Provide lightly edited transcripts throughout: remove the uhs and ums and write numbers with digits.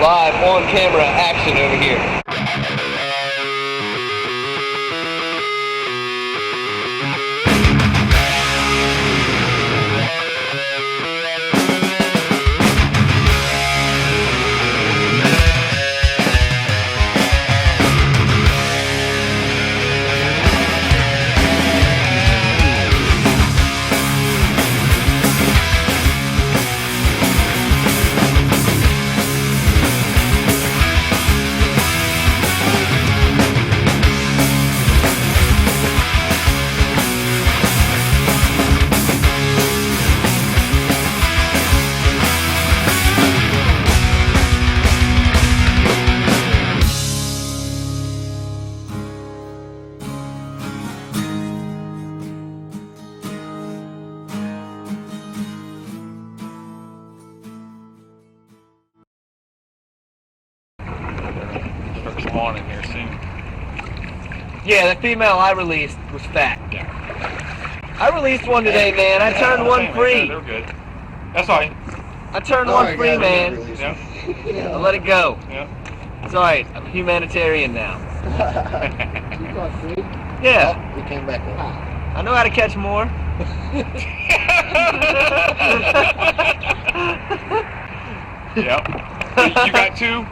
Live on camera action over here. Some on in here soon. Yeah, the female I released was fat. Yeah. I released one today, man. I turned one free. They're good. That's all right. I turned one free, man. Yeah. I let it go. Yeah. It's alright. I'm a humanitarian now. You got free? Yeah. Oh, we came back alive. I know how to catch more. Yep. You got two?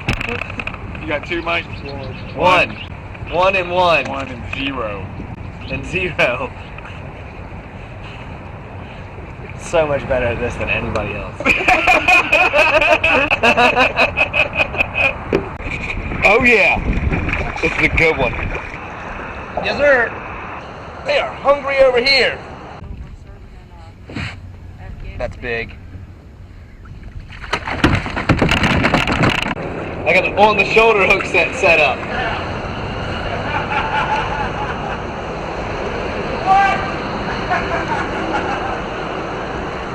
You got two, Mike? One. One and one. 1 and 0. And 0. So much better at this than anybody else. Oh yeah. This is a good one. Yes, sir. They are hungry over here. That's big. I got the on the shoulder hook set up. What?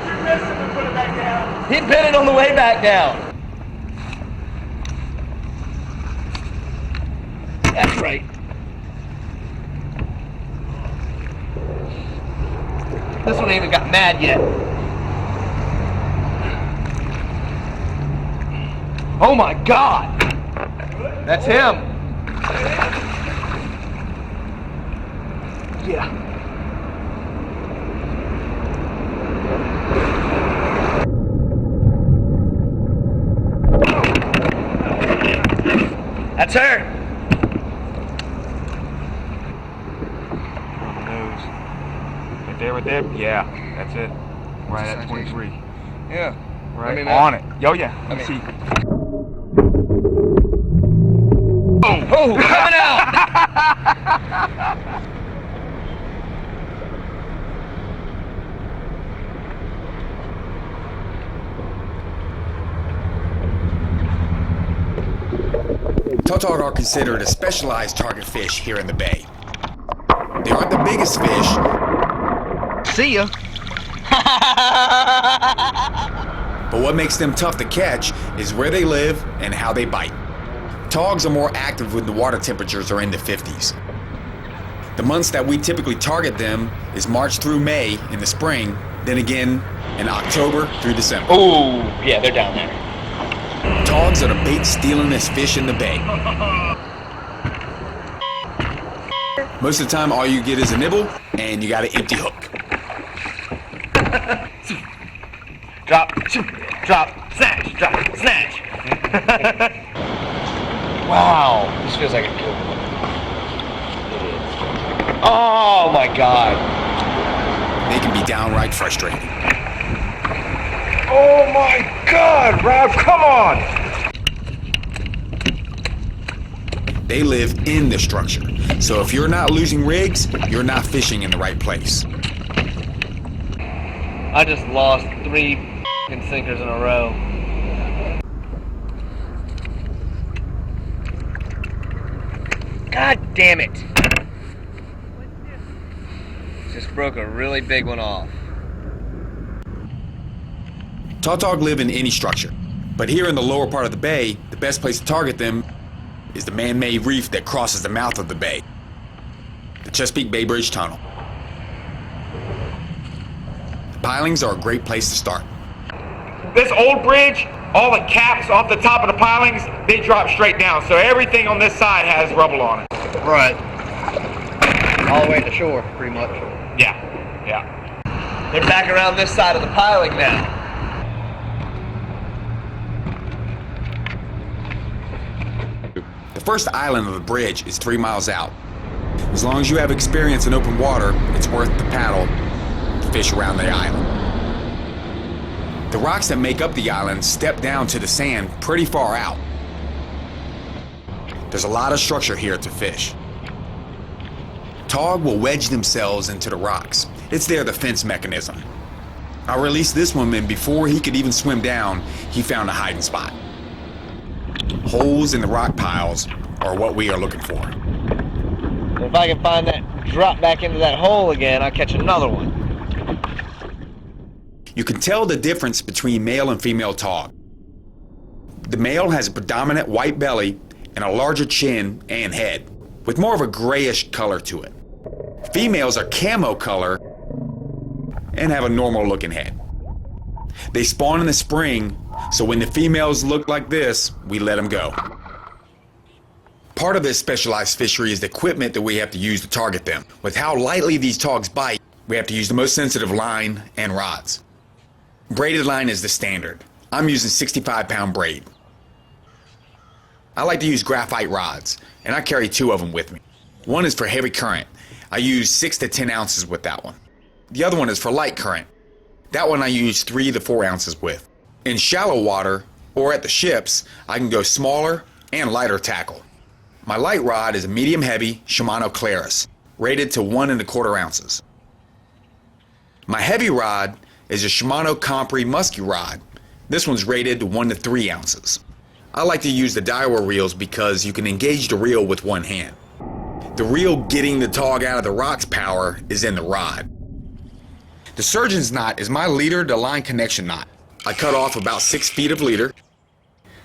You missed him and put it back down. He bit it on the way back down. That's right. This one ain't even got mad yet. Oh my God! That's him. Yeah. That's her. On the nose. Right there, right there. Yeah, that's it. Right at 23. Yeah. Right I mean, on it. Yo, yeah. Let me see. Oh, coming out! Tautog are considered a specialized target fish here in the bay. They aren't the biggest fish. See ya. But what makes them tough to catch is where they live and how they bite. Togs are more active when the water temperatures are in the 50s. The months that we typically target them is March through May in the spring, then again in October through December. Oh, yeah, they're down there. Togs are the bait stealingest fish in the bay. Most of the time, all you get is a nibble, and you got an empty hook. Drop, drop, snatch, drop, snatch. Wow, this feels like a good one. It is. Oh my God. They can be downright frustrating. Oh my God, Rob, come on! They live in the structure, so if you're not losing rigs, you're not fishing in the right place. I just lost 3 f***ing sinkers in a row. God damn it! Just broke a really big one off. Tautog live in any structure, but here in the lower part of the bay, the best place to target them is the man-made reef that crosses the mouth of the bay, the Chesapeake Bay Bridge Tunnel. The pilings are a great place to start. This old bridge all the caps off the top of the pilings, they drop straight down. So everything on this side has rubble on it. Right. All the way to shore, pretty much. Yeah, yeah. They're back around this side of the piling now. The first island of the bridge is 3 miles out. As long as you have experience in open water, it's worth the paddle to fish around the island. The rocks that make up the island step down to the sand pretty far out. There's a lot of structure here to fish. Tautog will wedge themselves into the rocks. It's their defense mechanism. I released this one, and before he could even swim down, he found a hiding spot. Holes in the rock piles are what we are looking for. If I can find that drop back into that hole again, I'll catch another one. You can tell the difference between male and female tautog. The male has a predominant white belly and a larger chin and head, with more of a grayish color to it. Females are camo color and have a normal looking head. They spawn in the spring, so when the females look like this, we let them go. Part of this specialized fishery is the equipment that we have to use to target them. With how lightly these tautog bite, we have to use the most sensitive line and rods. Braided line is the standard. I'm using 65-pound braid. I like to use graphite rods, and I carry 2 of them with me. One is for heavy current. I use 6 to 10 ounces with that one. The other one is for light current. That one I use 3 to 4 ounces with. In shallow water, or at the ships, I can go smaller and lighter tackle. My light rod is a medium-heavy Shimano Claris, rated to 1 1/4 ounces. My heavy rod is a Shimano Compre Muskie rod. This one's rated to 1 to 3 ounces. I like to use the Daiwa reels because you can engage the reel with one hand. The reel getting the tautog out of the rock's power is in the rod. The surgeon's knot is my leader to line connection knot. I cut off about 6 feet of leader,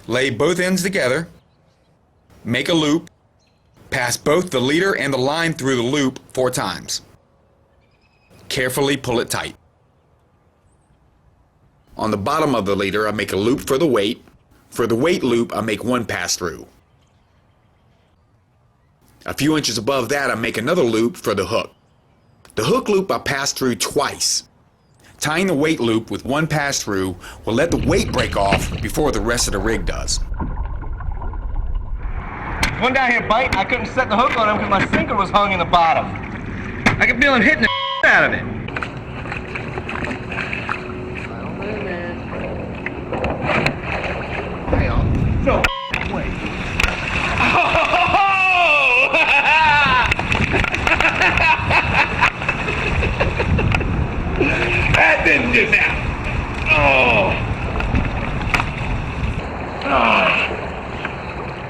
lay both ends together, make a loop, pass both the leader and the line through the loop 4 times. Carefully pull it tight. On the bottom of the leader, I make a loop for the weight. For the weight loop, I make 1 pass through. A few inches above that, I make another loop for the hook. The hook loop I pass through twice. Tying the weight loop with 1 pass through will let the weight break off before the rest of the rig does. One down here biting, I couldn't set the hook on him because my sinker was hung in the bottom. I could feel him hitting the out of it. Hang on. No way. That didn't just happen. Oh.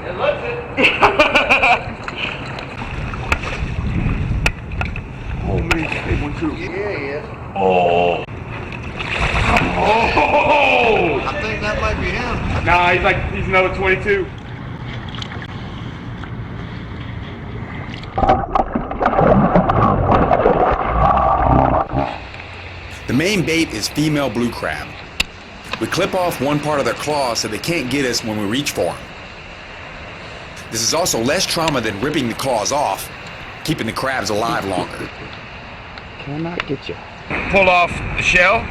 It looks it. Oh man, big one too. Yeah, he is. Oh. Oh. I think that might be him. Nah, he's another 22. The main bait is female blue crab. We clip off one part of their claw so they can't get us when we reach for them. This is also less trauma than ripping the claws off, keeping the crabs alive longer. Cannot get you. Pull off the shell.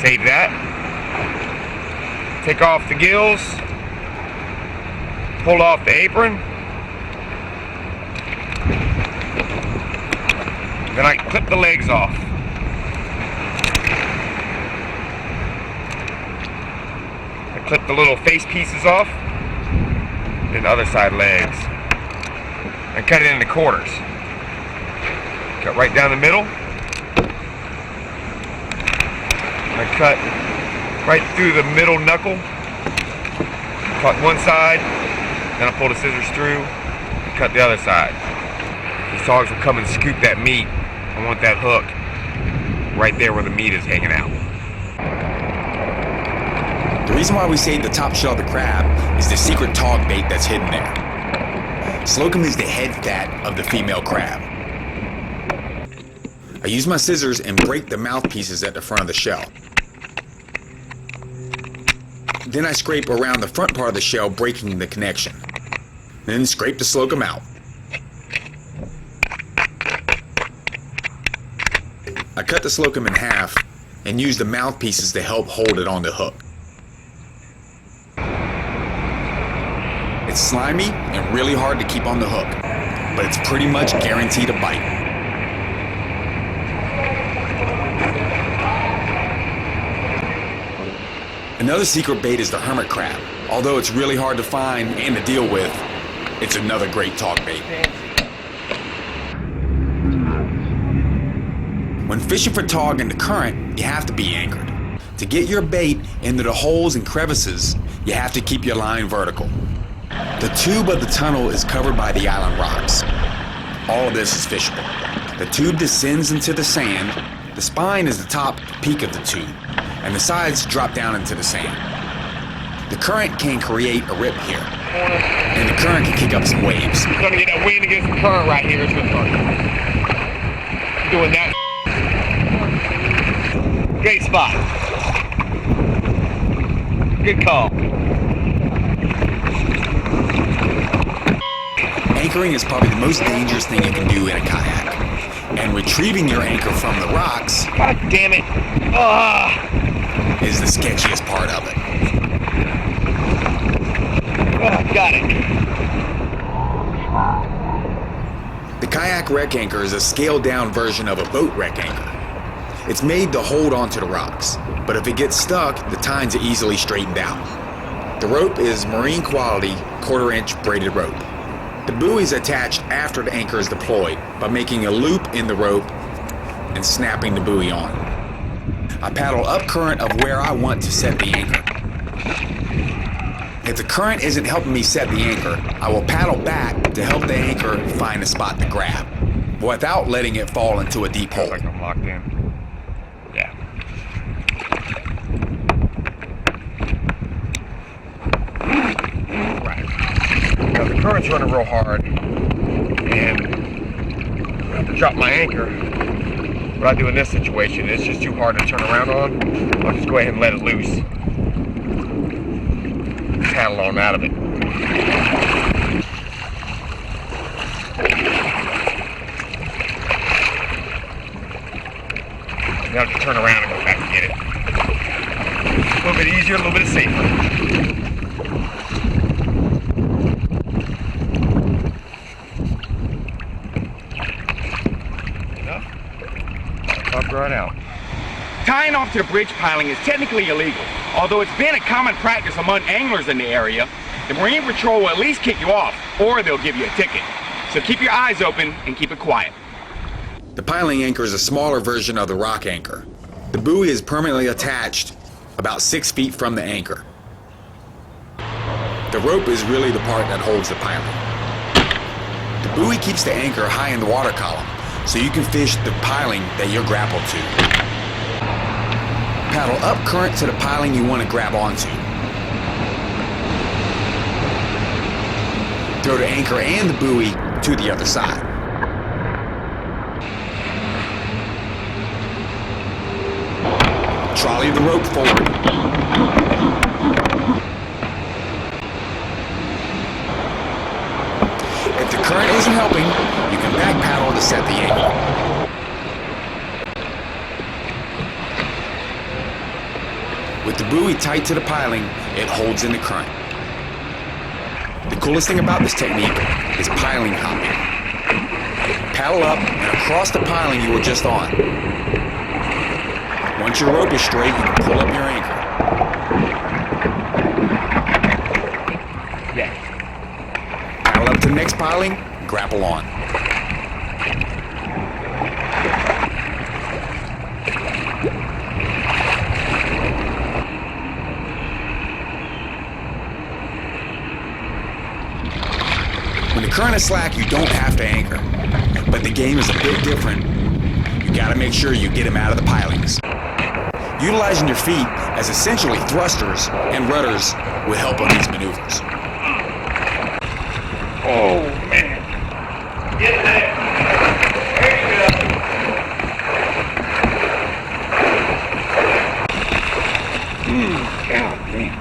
Save that. Take off the gills. Pull off the apron. Then I clip the legs off. I clip the little face pieces off. Then the other side legs. And cut it into quarters. Cut right down the middle. I cut right through the middle knuckle. Cut one side. Then I pull the scissors through and cut the other side. These dogs will come and scoop that meat. I want that hook right there where the meat is hanging out. The reason why we save the top shell of the crab is the secret tautog bait that's hidden there. Slocum is the head fat of the female crab. I use my scissors and break the mouthpieces at the front of the shell. Then I scrape around the front part of the shell, breaking the connection. Then scrape the slocum out. I cut the slocum in half and use the mouthpieces to help hold it on the hook. It's slimy and really hard to keep on the hook, but it's pretty much guaranteed to bite. Another secret bait is the hermit crab. Although it's really hard to find and to deal with, it's another great talk bait. When fishing for tog in the current, you have to be anchored. To get your bait into the holes and crevices, you have to keep your line vertical. The tube of the tunnel is covered by the island rocks. All of this is fishable. The tube descends into the sand. The spine is the top peak of the tube, and the sides drop down into the sand. The current can create a rip here, and the current can kick up some waves. You're gonna get that wind against the current right here. It's gonna start doing that. Great spot. Good call. Anchoring is probably the most dangerous thing you can do in a kayak. And retrieving your anchor from the rocks, God damn it. is the sketchiest part of it. Got it. The kayak wreck anchor is a scaled down version of a boat wreck anchor. It's made to hold onto the rocks, but if it gets stuck, the tines are easily straightened out. The rope is marine quality 1/4-inch braided rope. The buoy is attached after the anchor is deployed by making a loop in the rope and snapping the buoy on. I paddle up current of where I want to set the anchor. If the current isn't helping me set the anchor, I will paddle back to help the anchor find a spot to grab, without letting it fall into a deep hole. Like I'm locked in. Yeah. Right. Now the current's running real hard, and I have to drop my anchor. What I do in this situation, it's just too hard to turn around on. I'll just go ahead and let it loose. Paddle on out of it. Now to turn around and go back and get it. A little bit easier, a little bit safer. Enough? Pop right out. Tying off to the bridge piling is technically illegal. Although it's been a common practice among anglers in the area, the Marine Patrol will at least kick you off, or they'll give you a ticket. So keep your eyes open and keep it quiet. The piling anchor is a smaller version of the rock anchor. The buoy is permanently attached about 6 feet from the anchor. The rope is really the part that holds the piling. The buoy keeps the anchor high in the water column, so you can fish the piling that you're grappled to. Paddle up current to the piling you want to grab onto. Throw the anchor and the buoy to the other side. Trolley the rope forward. If the current isn't helping, you can back paddle to set the anchor. With the buoy tight to the piling, it holds in the current. The coolest thing about this technique is piling hopping. Paddle up and across the piling you were just on. Once your rope is straight, you can pull up your anchor. Yeah. Paddle up to the next piling, grapple on. When the current is slack, you don't have to anchor. But the game is a bit different. You gotta make sure you get him out of the pilings. Utilizing your feet as essentially thrusters and rudders will help on these maneuvers. Oh, man. Get there. There you go. God damn.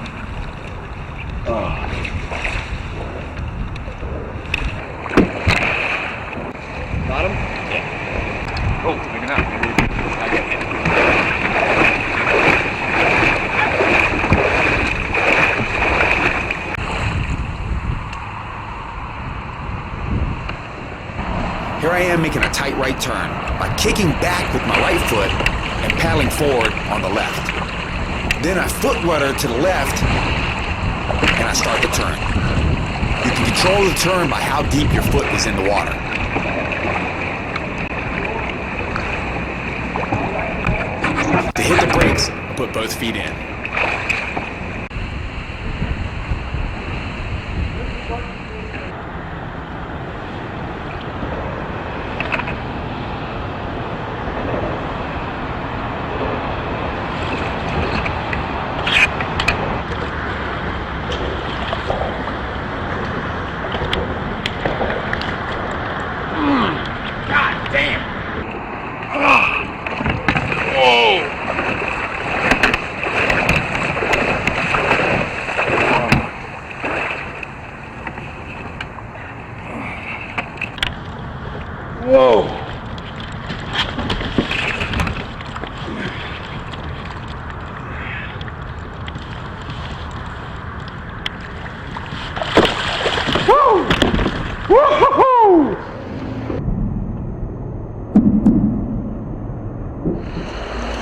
Here I am making a tight right turn by kicking back with my right foot and paddling forward on the left. Then I foot rudder to the left and I start the turn. You can control the turn by how deep your foot is in the water. To hit the brakes, put both feet in.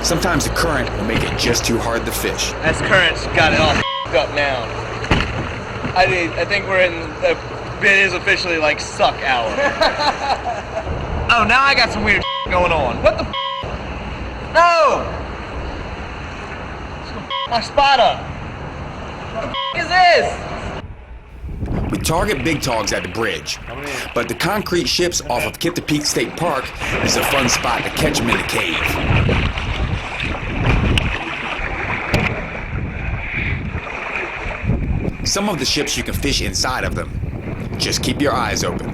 Sometimes the current will make it just too hard to fish. That's current's got it all up now. I think we're in, it is officially like suck hour. Oh, now I got some weird going on. What the No! My spot up. What the is this? We target big togs at the bridge, but the concrete ships off of Kiptopeake State Park is a fun spot to catch them in the cave. Some of the ships you can fish inside of them. Just keep your eyes open.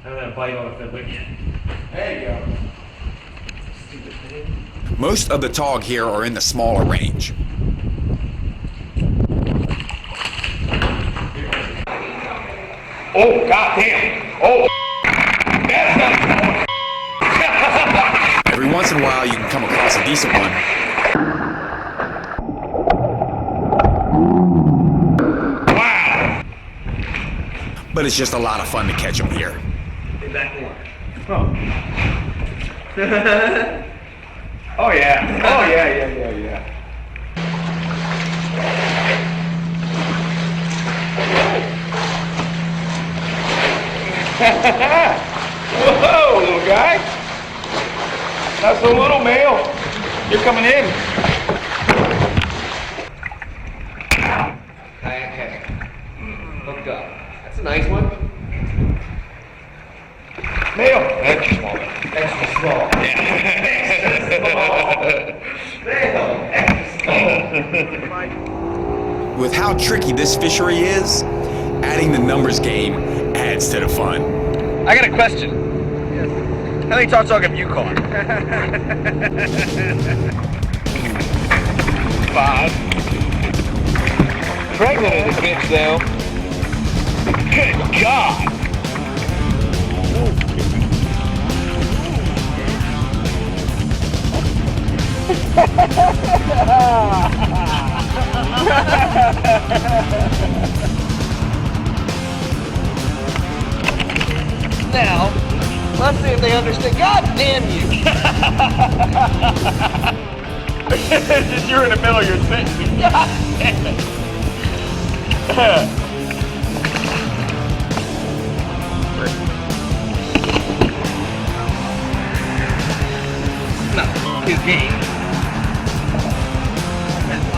I'm gonna bite on a fiddler. There you go. Stupid thing. Most of the tog here are in the smaller range. Oh, goddamn! Oh, that's not. Every once in a while you can come across a decent one. But it's just a lot of fun to catch them here. Get back one. Oh. Oh yeah. Oh yeah. Whoa, little guy. That's a little male. You're coming in. Kayak Kevin. Hooked up. That's a nice one. Male. Extra small. Extra small. Extra small. With how tricky this fishery is, adding the numbers game adds to the fun. I got a question. Yes. How many tautog have you caught? 5. Pregnant as a bitch, though. Good God! Now, let's see if they understand. God damn you! Just you're in the middle of your sentence. God damn it. No, his game. That's 5.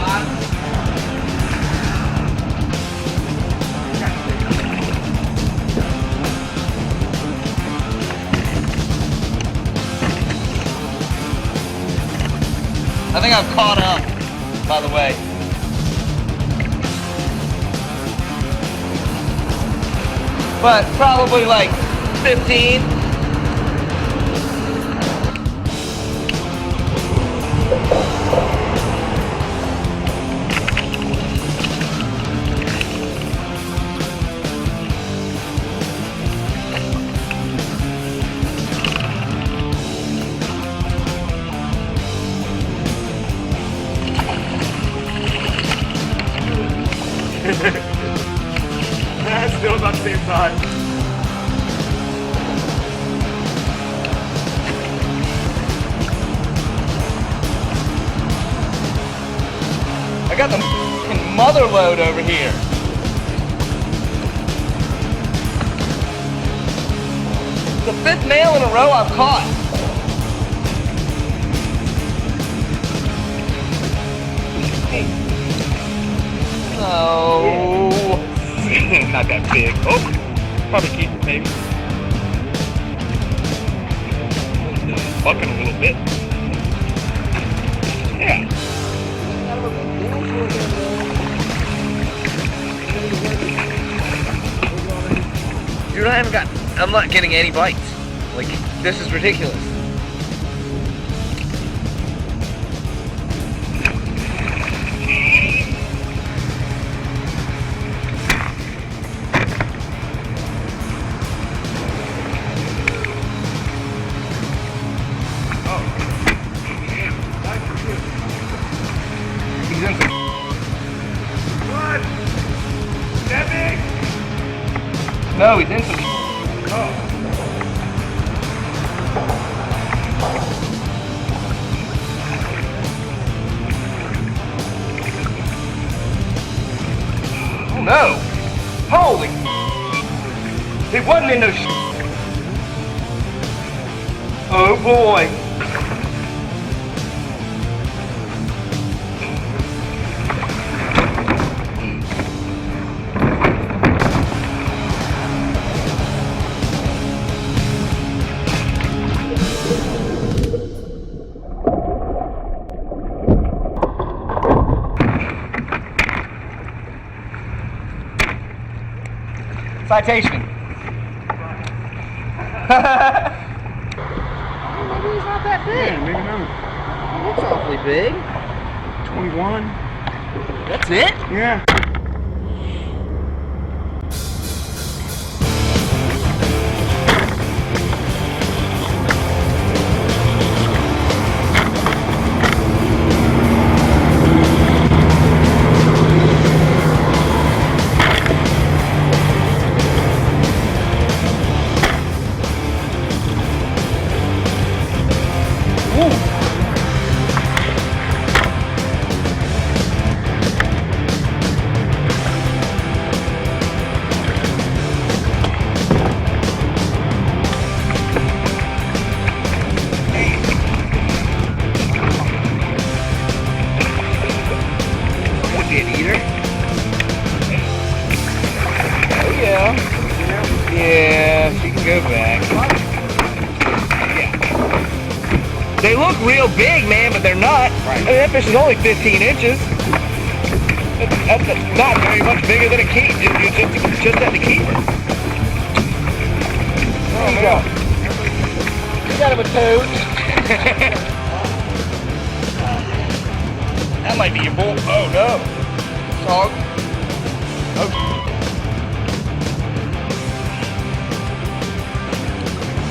I think I've caught up, by the way. But probably like 15. Still about same time. I got the f***ing mother load over here. The 5th male in a row I've caught. No. Not that big. Oh, probably keep it maybe. Fucking a little bit. Yeah. Dude, I'm not getting any bites. Like, this is ridiculous. He's in some What? That big? No, he's in some Oh no! Holy! It wasn't in no Oh boy! Citation. Maybe he's not that big. Yeah, maybe not. He looks awfully big. 21. That's it? Yeah. Yeah, she can go back. Yeah. They look real big, man, but they're not. Right. I mean, that fish is only 15 inches. That's not very much bigger than a keep. It's just at the keeper. There you go. You got him a toad. That might be your bull. Oh no. Dog. Oh.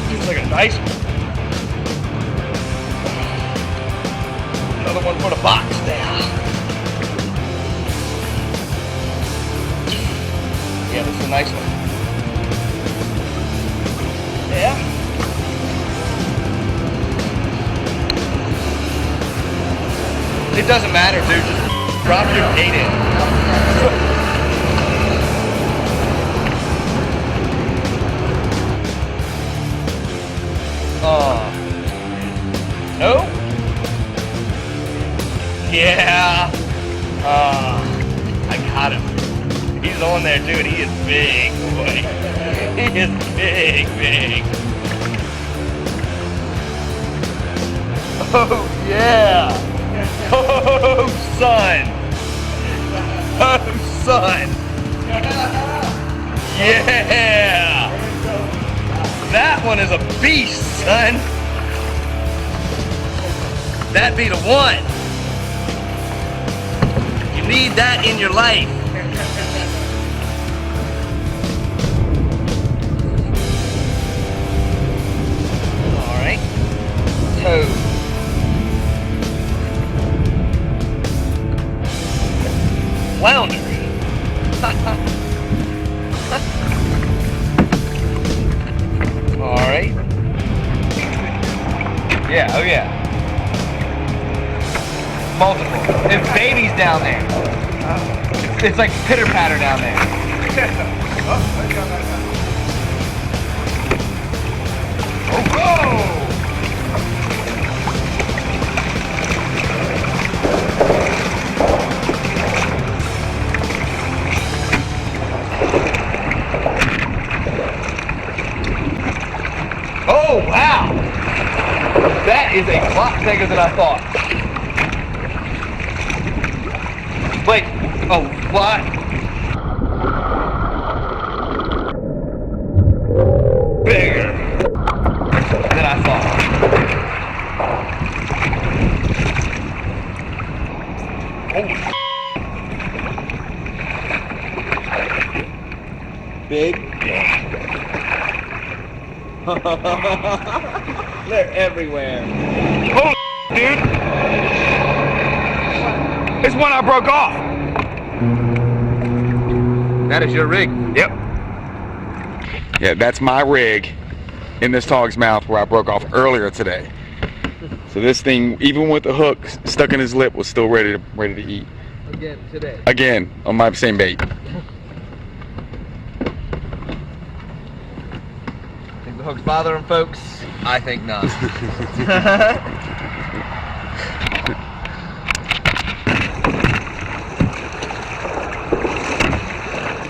It's like a nice one. Another one for the box there. Yeah, this is a nice one. Yeah. It doesn't matter, dude. Just drop your bait in. No? Yeah. I got him. He's on there too, and he is big, boy. He is big, big. Oh, yeah. Oh, son. Oh, son. Yeah. That one is a beast, son. That be the one. You need that in your life. All right. Toad. Flounder. Alright. Yeah, oh yeah. Multiple. It's babies down there. It's like pitter patter down there. Oh, oh, wow! That is a lot bigger than I thought. Wait, a lot bigger than I thought. Holy big? They're everywhere. Oh, dude! It's one I broke off. That is your rig. Yep. Yeah, that's my rig in this tog's mouth where I broke off earlier today. So this thing, even with the hook stuck in his lip, was still ready to eat. Again today. Again, on my same bait. Think the hook's bothering folks? I think not.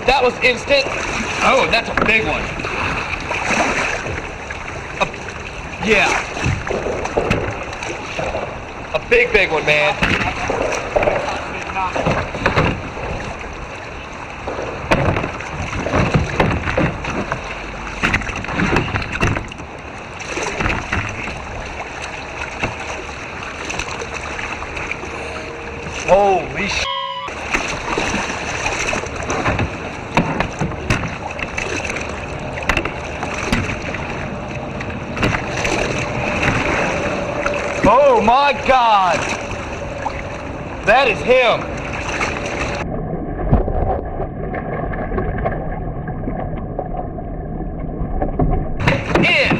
That was instant. Oh, that's a big one. Yeah. A big one, man. Holy sh**. Oh my God! That is him! In!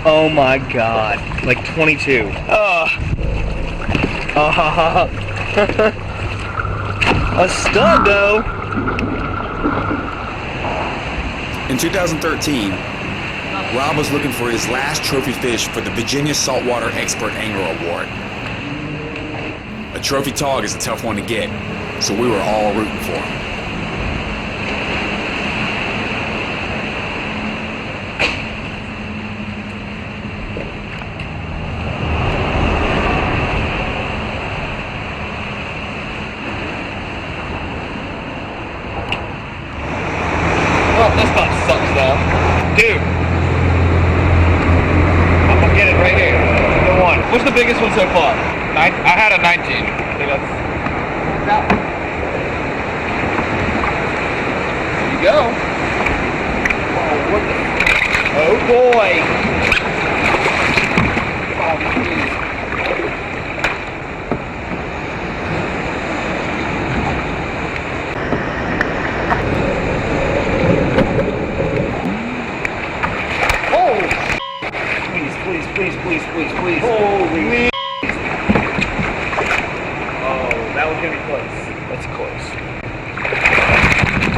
Oh my God. Like 22. A stud though! In 2013, Rob was looking for his last trophy fish for the Virginia Saltwater Expert Angler Award. A trophy tog is a tough one to get, so we were all rooting for him. Well, this spot sucks now. Dude! I'm gonna get it right here. The one. What's the biggest one so far? I had a 19. I think that's that one. There you go. Oh, what the? Oh boy! Oh, geez. Please. Holy. Oh, that one's gonna be close. That's close.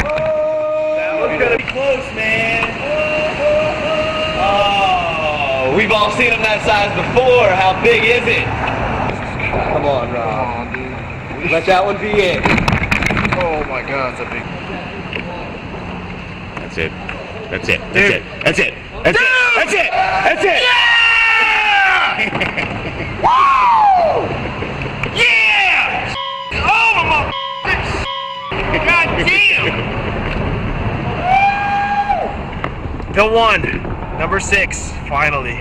Oh, that one's gonna be close, man. Oh, we've all seen them that size before. How big is it? Come on, Rob. Let that one be it. Oh my God, it's a big. That's it. That's it. Dude. That's it. That's it. That's it. That's it. Yeah! Woo! Yeah! Oh my God damn! The one, number 6, finally.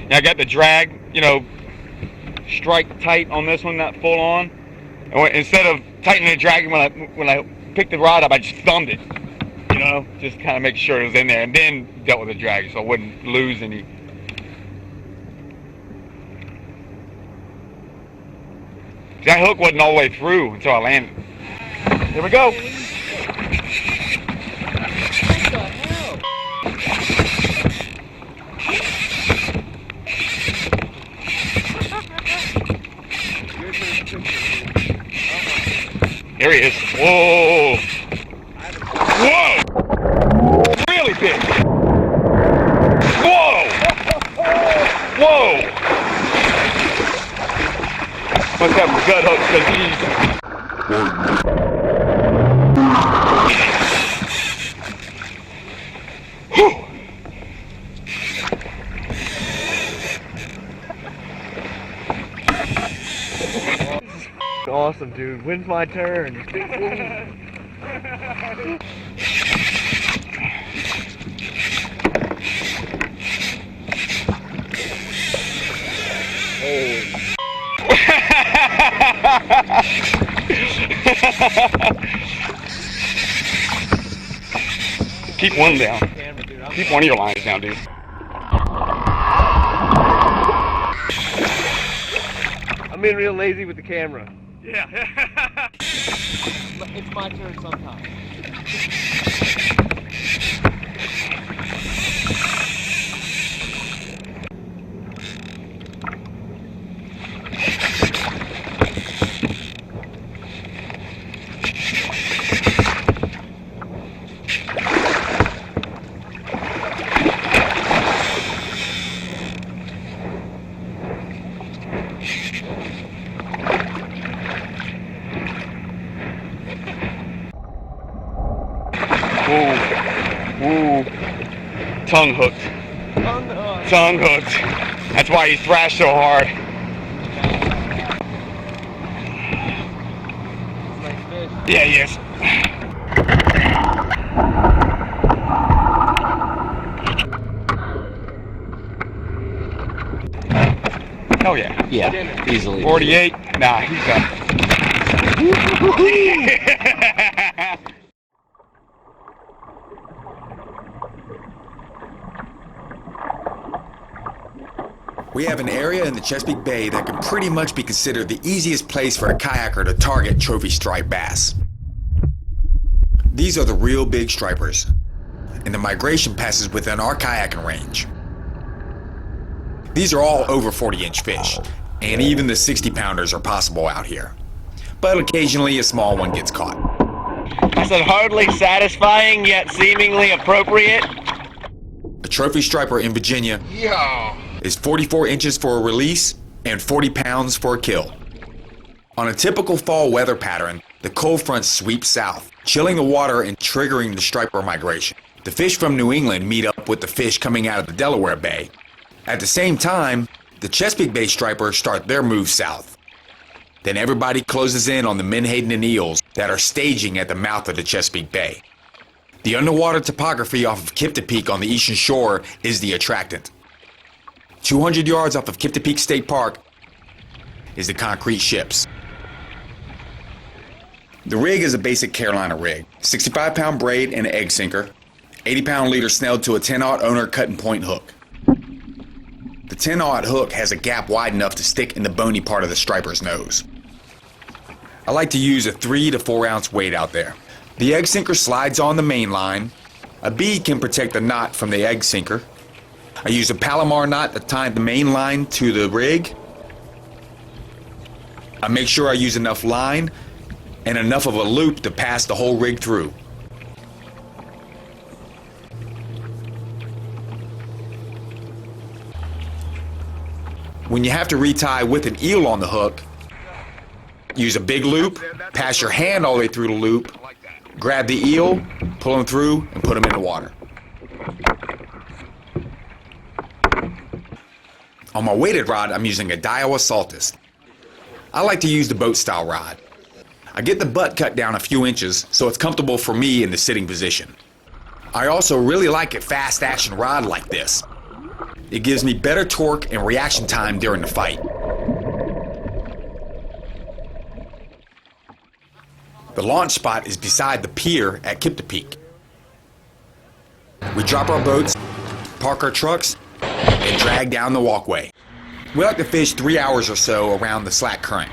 Now I got the drag, strike tight on this one, not full on. And instead of tightening and dragging when I picked the rod up, I just thumbed it. You know, just kind of make sure it was in there, and then dealt with the drag so I wouldn't lose any. That hook wasn't all the way through until I landed. Here we go. There he is. Whoa. Whoa. Really big. Whoa. Whoa. Must have some gut hooks because Awesome, dude. When's my turn? Keep one down. Keep one of your lines down, dude. I'm being real lazy with the camera. Yeah. It's my turn sometime. Ooh. Tongue hooked. Tongue hooked. That's why he thrashed so hard. Nice fish. Yeah, he is. Oh yeah. Yeah, easily. 48. Nah, he's done. We have an area in the Chesapeake Bay that can pretty much be considered the easiest place for a kayaker to target trophy striped bass. These are the real big stripers, and the migration passes within our kayaking range. These are all over 40-inch fish, and even the 60-pounders are possible out here. But occasionally a small one gets caught. I said hardly satisfying yet seemingly appropriate. A trophy striper in Virginia is 44 inches for a release and 40 pounds for a kill. On a typical fall weather pattern, the cold front sweeps south, chilling the water and triggering the striper migration. The fish from New England meet up with the fish coming out of the Delaware Bay. At the same time, the Chesapeake Bay stripers start their move south. Then everybody closes in on the menhaden and eels that are staging at the mouth of the Chesapeake Bay. The underwater topography off of Kiptopeake on the eastern shore is the attractant. 200 yards off of Kiptopeake State Park is the concrete ships. The rig is a basic Carolina rig, 65-pound braid and an egg sinker, 80-pound leader snelled to a 10-aught owner cut and point hook. The 10-aught hook has a gap wide enough to stick in the bony part of the striper's nose. I like to use a 3 to 4 ounce weight out there. The egg sinker slides on the main line. A bead can protect the knot from the egg sinker. I use a Palomar knot to tie the main line to the rig. I make sure I use enough line and enough of a loop to pass the whole rig through. When you have to retie with an eel on the hook, use a big loop, pass your hand all the way through the loop, grab the eel, pull him through, and put him in the water. On my weighted rod, I'm using a Daiwa Saltus. I like to use the boat style rod. I get the butt cut down a few inches so it's comfortable for me in the sitting position. I also really like a fast action rod like this. It gives me better torque and reaction time during the fight. The launch spot is beside the pier at Kiptopeake. We drop our boats, park our trucks, and drag down the walkway. We like to fish 3 hours or so around the slack current.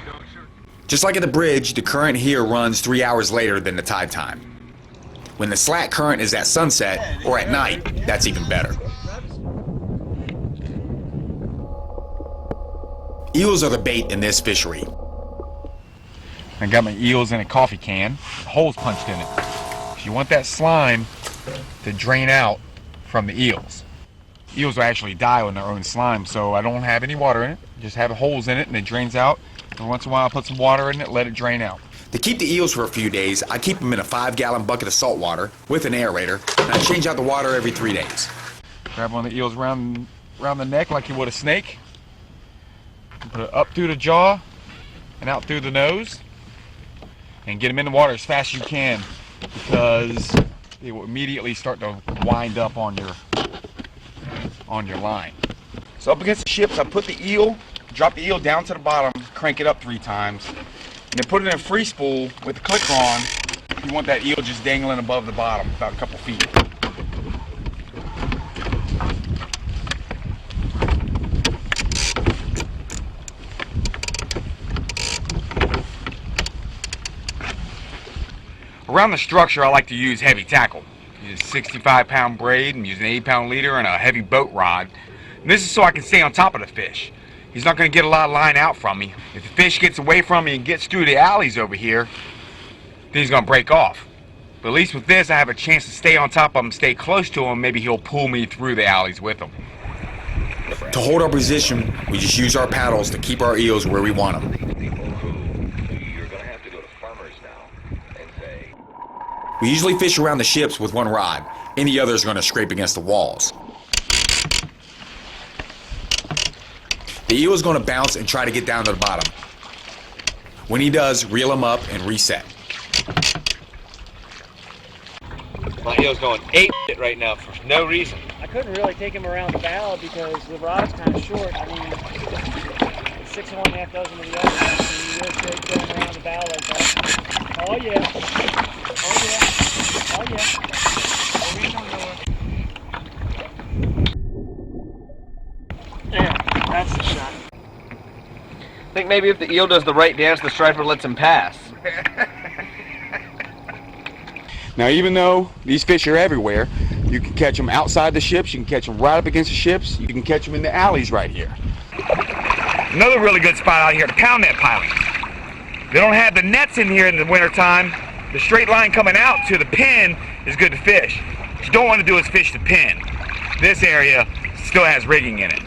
Just like at the bridge, the current here runs 3 hours later than the tide time. When the slack current is at sunset or at night, that's even better. Eels are the bait in this fishery. I got my eels in a coffee can, holes punched in it. If you want that slime to drain out from the eels. Eels will actually die on their own slime, so I don't have any water in it. Just have holes in it and it drains out. And once in a while I put some water in it, let it drain out. To keep the eels for a few days, I keep them in a 5-gallon bucket of salt water with an aerator, and I change out the water every 3 days. Grab one of the eels around the neck like you would a snake. Put it up through the jaw and out through the nose. And get them in the water as fast as you can, because they will immediately start to wind up on your line. So up against the ships, I put the eel, drop the eel down to the bottom, crank it up 3 times, and then put it in a free spool with the clicker on. You want that eel just dangling above the bottom, about a couple feet. Around the structure, I like to use heavy tackle. Use a 65-pound braid, and use an 8-pound leader and a heavy boat rod. And this is so I can stay on top of the fish. He's not going to get a lot of line out from me. If the fish gets away from me and gets through the alleys over here, then he's going to break off. But at least with this, I have a chance to stay on top of him, stay close to him. Maybe he'll pull me through the alleys with him. To hold our position, we just use our paddles to keep our eels where we want them. We usually fish around the ships with one rod. Any other is going to scrape against the walls. The eel is going to bounce and try to get down to the bottom. When he does, reel him up and reset. My eel's going 8 right now for no reason. I couldn't really take him around the bow because the rod's kind of short. I mean, 6 1/2 dozen of the other ones, and you really should go him around the bow like that. Oh yeah. Oh yeah. Oh yeah. Yeah, that's the shot. I think maybe if the eel does the right dance, the striper lets him pass. Now, even though these fish are everywhere, you can catch them outside the ships, you can catch them right up against the ships, you can catch them in the alleys right here. Another really good spot out here to pound net piling. They don't have the nets in here in the wintertime. The straight line coming out to the pin is good to fish. What you don't want to do is fish the pin. This area still has rigging in it.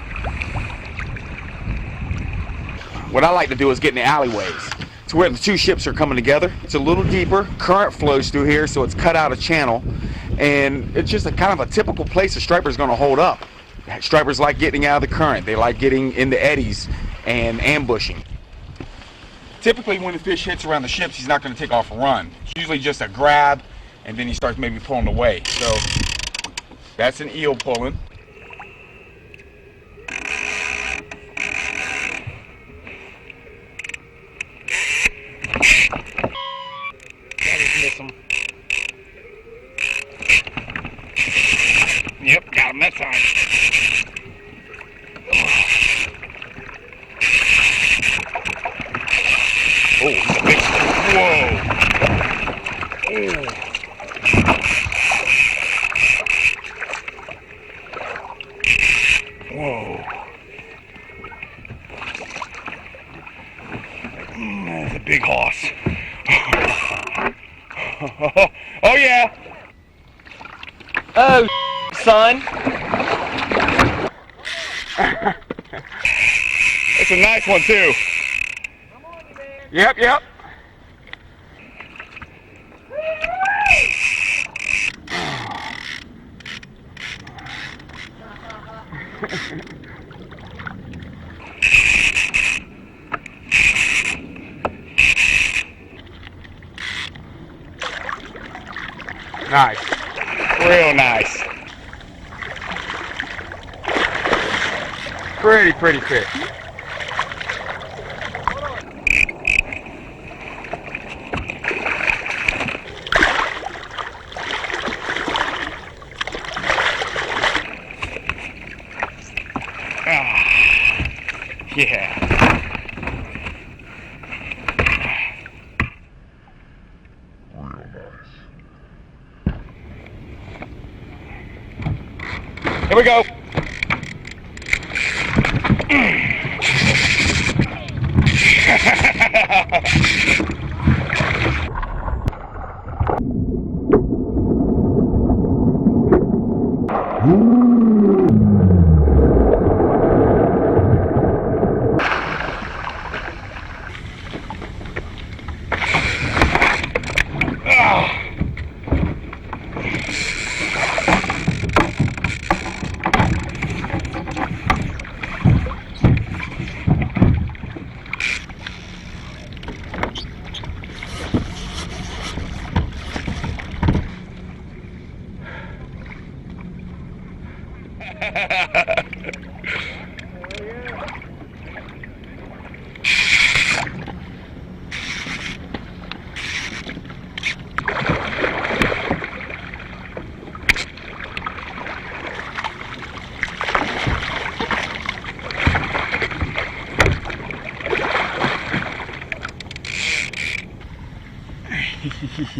What I like to do is get in the alleyways. It's where the 2 ships are coming together. It's a little deeper. Current flows through here, so it's cut out a channel. And it's just a kind of a typical place a striper's going to hold up. Stripers like getting out of the current. They like getting in the eddies and ambushing. Typically, when the fish hits around the ships, he's not going to take off a run. It's usually just a grab, and then he starts maybe pulling away. So that's an eel pulling. Yep, got him that time. Oh, he's a big one. Whoa. Oh. Whoa. That's a big hoss. Oh, yeah. Oh, son. It's a nice one, too. Yep, yep. Nice. Real nice. Pretty fish. Here we go.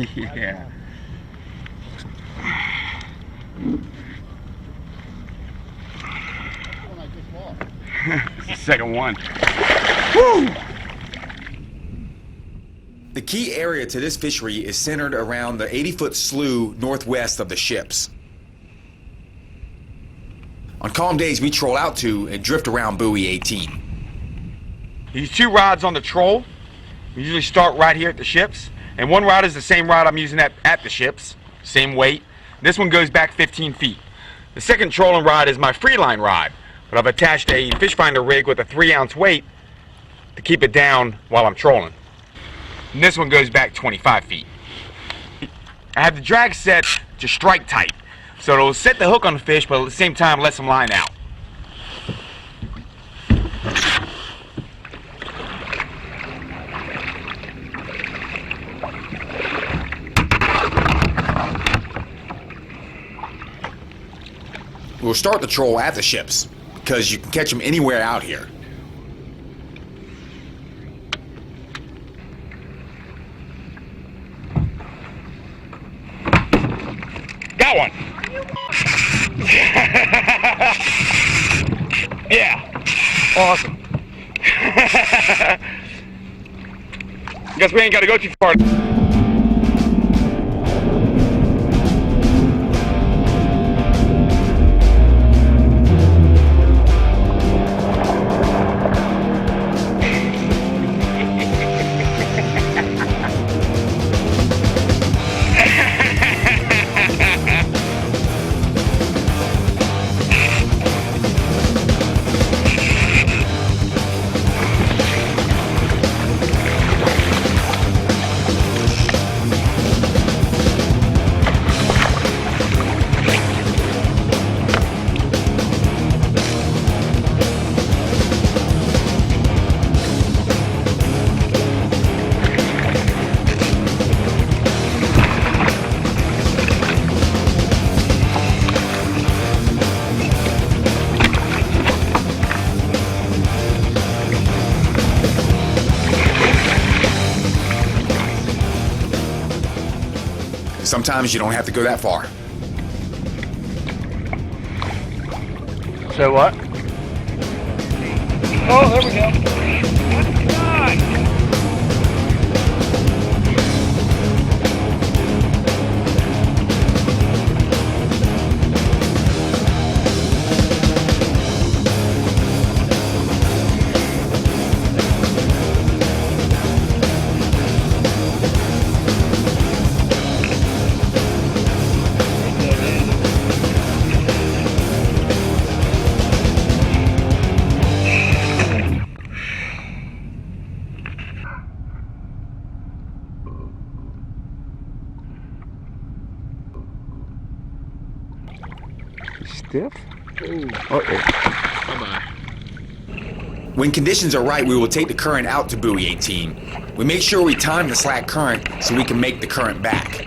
Yeah. It's the second one. Woo! The key area to this fishery is centered around the 80-foot slough northwest of the ships. On calm days, we troll out to and drift around buoy 18. These two rods on the troll, we usually start right here at the ships. And one rod is the same rod I'm using at the ships, same weight. This one goes back 15 feet. The second trolling rod is my freeline rod, but I've attached a fish finder rig with a 3-ounce weight to keep it down while I'm trolling. And this one goes back 25 feet. I have the drag set to strike tight, so it'll set the hook on the fish, but at the same time let some line out. We'll start the troll at the ships, because you can catch them anywhere out here. Got one! Yeah! Awesome! Guess we ain't gotta go too far. Sometimes you don't have to go that far. So what? Oh, there we go. Stiff? When conditions are right, we will take the current out to buoy 18. We make sure we time the slack current so we can make the current back.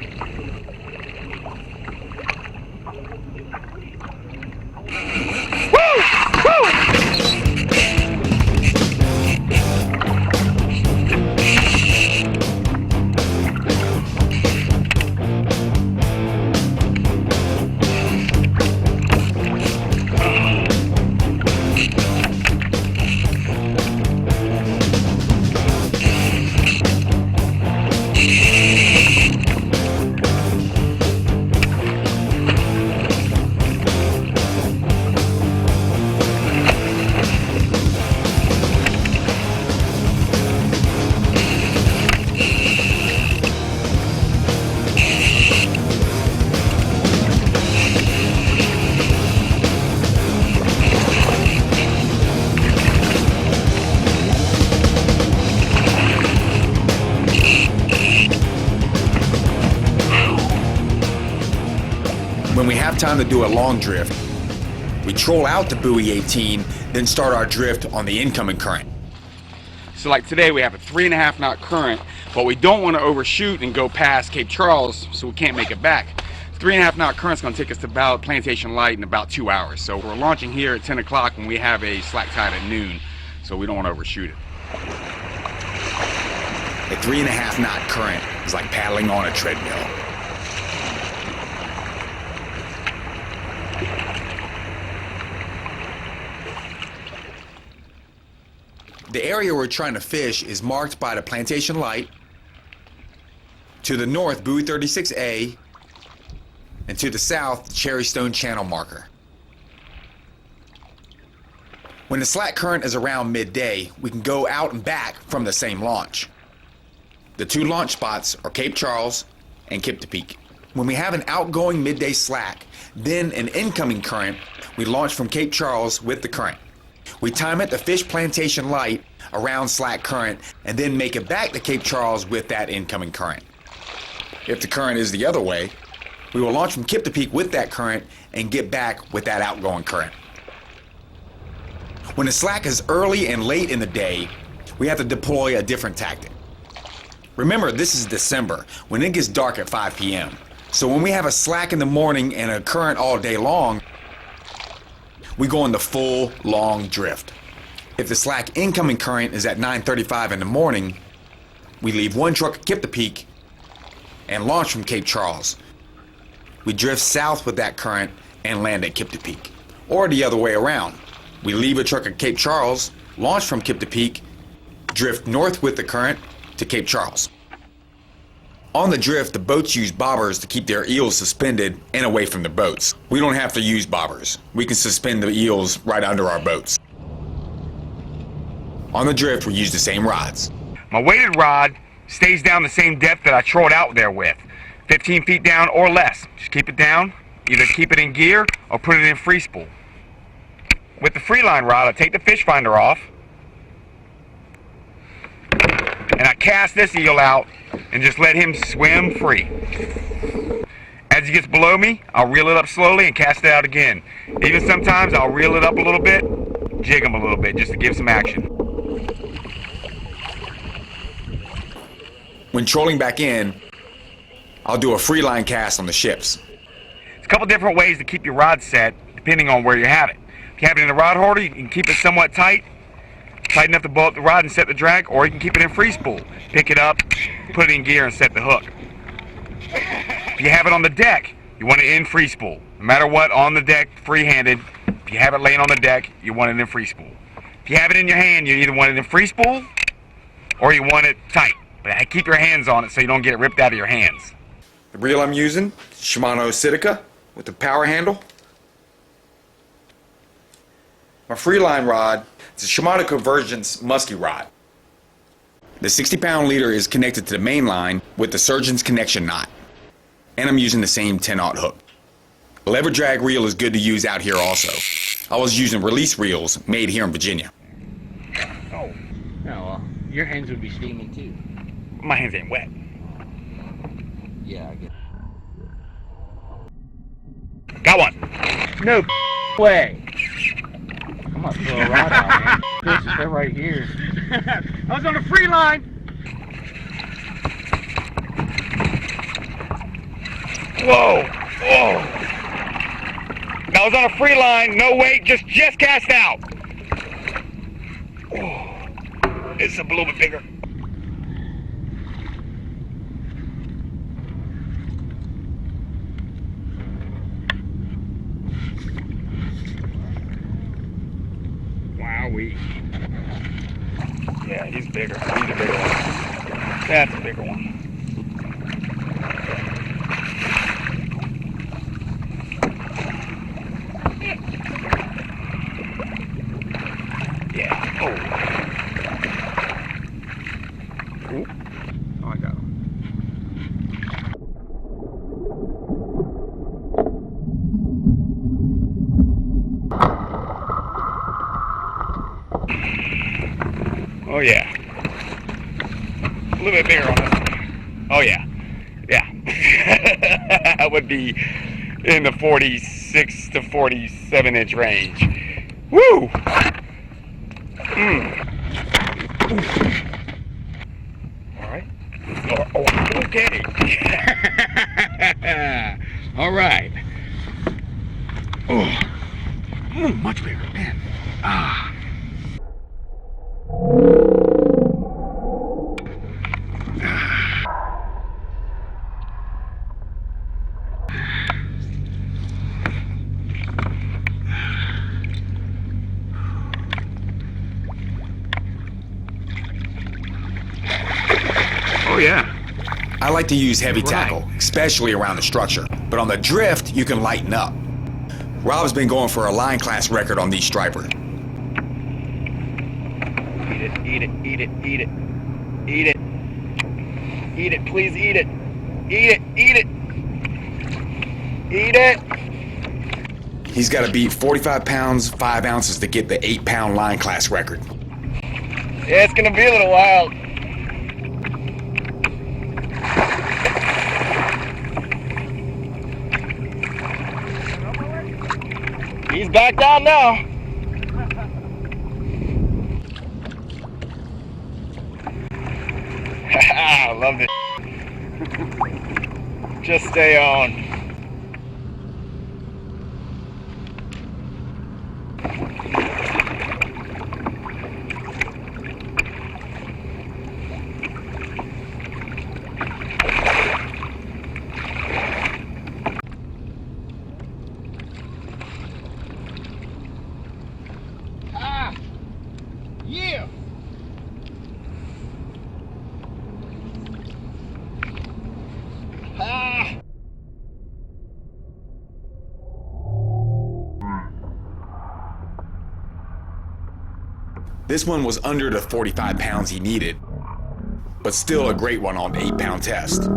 When we have time to do a long drift, we troll out to buoy 18, then start our drift on the incoming current. So like today we have a 3.5 knot current, but we don't want to overshoot and go past Cape Charles, so we can't make it back. 3.5 knot current is going to take us to about Plantation Light in about 2 hours. So we're launching here at 10 o'clock when we have a slack tide at noon, so we don't want to overshoot it. A 3.5 knot current is like paddling on a treadmill. The area we're trying to fish is marked by the Plantation Light, to the north buoy 36A, and to the south the Cherrystone Channel marker. When the slack current is around midday, we can go out and back from the same launch. The two launch spots are Cape Charles and Kiptopeake. When we have an outgoing midday slack, then an incoming current, we launch from Cape Charles with the current. We time it to fish Plantation Light around slack current and then make it back to Cape Charles with that incoming current. If the current is the other way, we will launch from Kiptopeake with that current and get back with that outgoing current. When the slack is early and late in the day, we have to deploy a different tactic. Remember, this is December, when it gets dark at 5 p.m. So when we have a slack in the morning and a current all day long, we go on the full long drift. If the slack incoming current is at 9:35 in the morning, we leave one truck at Kiptopeake and launch from Cape Charles. We drift south with that current and land at Kiptopeake. Or the other way around. We leave a truck at Cape Charles, launch from Kiptopeake, drift north with the current to Cape Charles. On the drift, the boats use bobbers to keep their eels suspended and away from the boats. We don't have to use bobbers. We can suspend the eels right under our boats. On the drift, we use the same rods. My weighted rod stays down the same depth that I trolled out there with, 15 feet down or less. Just keep it down, either keep it in gear or put it in free spool. With the free line rod, I take the fish finder off and I cast this eel out and just let him swim free. As he gets below me, I'll reel it up slowly and cast it out again. Even sometimes I'll reel it up a little bit, jig him a little bit just to give some action. When trolling back in, I'll do a free line cast on the ships. There's a couple different ways to keep your rod set depending on where you have it. If you have it in a rod holder, you can keep it somewhat tight, tight enough to bow up the rod and set the drag, or you can keep it in free spool. Pick it up, put it in gear, and set the hook. If you have it on the deck, you want it in free spool. No matter what, on the deck, free-handed. If you have it laying on the deck, you want it in free spool. If you have it in your hand, you either want it in free spool or you want it tight. But keep your hands on it so you don't get it ripped out of your hands. The reel I'm using, Shimano Sitica with the power handle. My free line rod, it's a Shimano Convergence musky rod. The 60-pound leader is connected to the main line with the surgeon's connection knot. And I'm using the same 10-aught hook. A lever drag reel is good to use out here also. I was using release reels made here in Virginia. Oh, well, your hands would be steaming too. My hands ain't wet. Yeah, I get it. Got one. No way. I'm gonna throw a rod out, man. This is right here. I was on a free line. Whoa, whoa. I was on a free line, no weight, just cast out. Oh, it's a little bit bigger. Wowee. Yeah, he's bigger. He's a bigger one. That's a bigger one. Yeah. Oh. Ooh. Oh, I got him. Oh yeah. A little bit bigger on this one. Oh yeah. Yeah. That would be in the 46 to 47 inch range. Woo! All right. Oh, okay. All right. Oh, much bigger, man. Ah. Oh yeah. I like to use heavy tackle, especially around the structure. But on the drift, you can lighten up. Rob's been going for a line class record on these striper. Eat it, eat it, eat it, eat it. Eat it. Eat it, please eat it. Eat it, eat it. Eat it. He's got to beat 45 pounds, 5 ounces to get the 8-pound line class record. Yeah, it's gonna be a little while. He's back down now. I love this. Just stay on. Yeah. This one was under the 45 pounds he needed, but still a great one on the 8-pound test.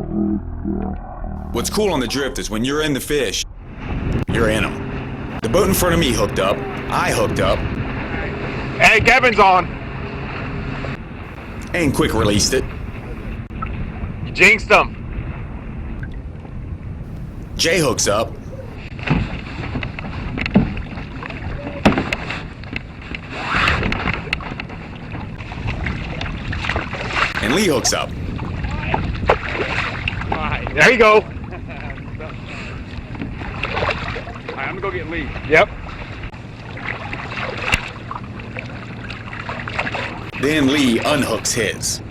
What's cool on the drift is when you're in the fish, you're in them. The boat in front of me hooked up, I hooked up, Hey, Kevin's on. and quick released it. You jinxed him. Jay hooks up, and Lee hooks up. There you go. All right, I'm gonna go get Lee. Yep. Then Lee unhooks his.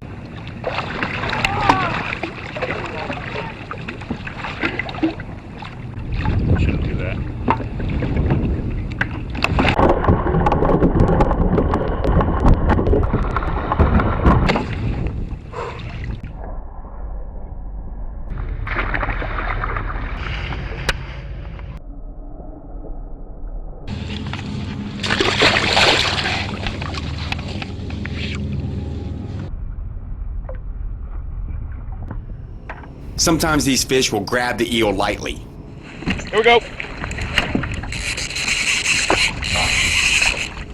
Shouldn't do that. Sometimes these fish will grab the eel lightly. Here we go.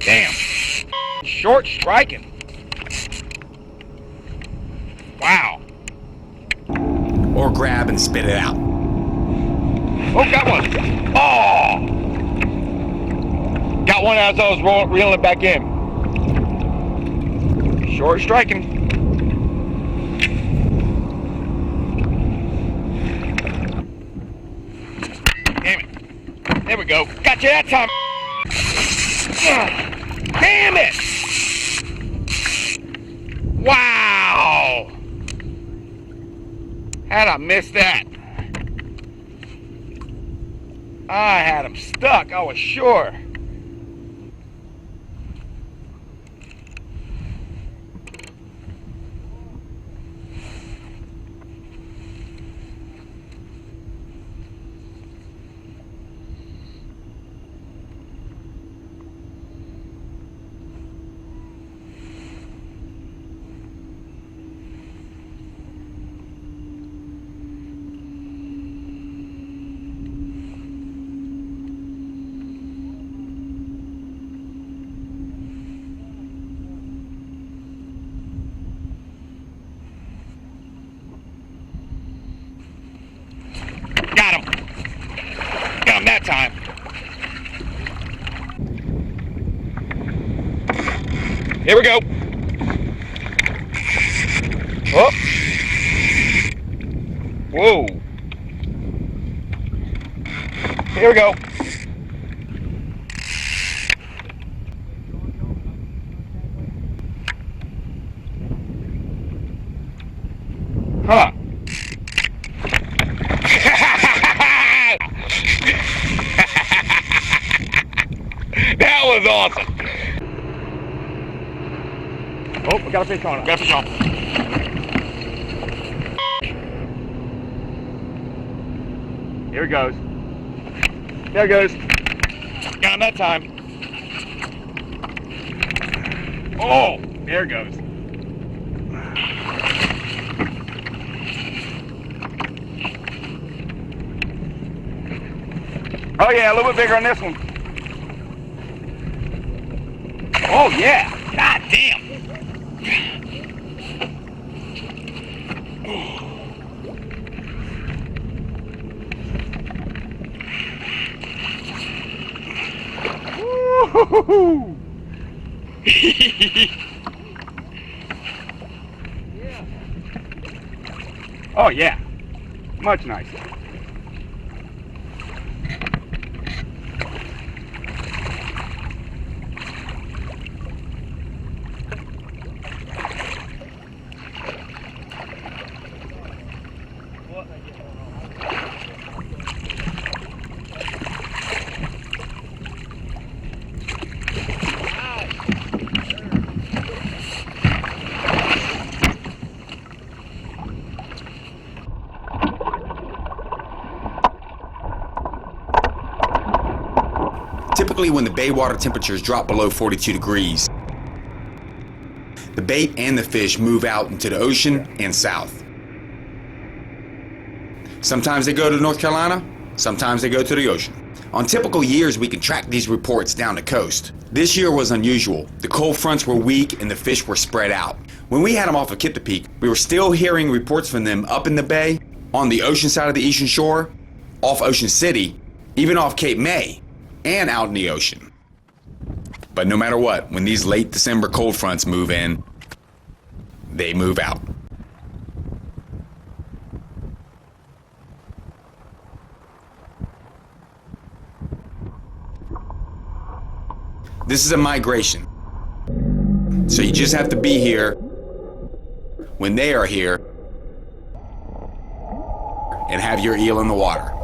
Damn. Short striking. Wow. Or grab and spit it out. Oh, got one. Oh! Got one as I was reeling it back in. Short striking. Damn it. There we go. Got you that time. Damn it! Wow! How'd I miss that? I had him stuck, I was sure. that time. Here we go. Oh. Whoa. Here we go. Huh. That was awesome. Oh, we got a fish on it. Got a fish on. Here it goes. There it goes. Got him that time. Oh, there it goes. Oh yeah, a little bit bigger on this one. Oh yeah. God damn. Woo-hoo-hoo. Oh yeah, much nicer. Typically when the bay water temperatures drop below 42 degrees, the bait and the fish move out into the ocean and south. Sometimes they go to North Carolina, sometimes they go to the ocean. On typical years, we can track these reports down the coast. This year was unusual. The cold fronts were weak and the fish were spread out. When we had them off of Kiptopeake, we were still hearing reports from them up in the bay, on the ocean side of the eastern shore, off Ocean City, even off Cape May, and out in the ocean. But no matter what, when these late December cold fronts move in, they move out. This is a migration. So you just have to be here when they are here and have your eel in the water.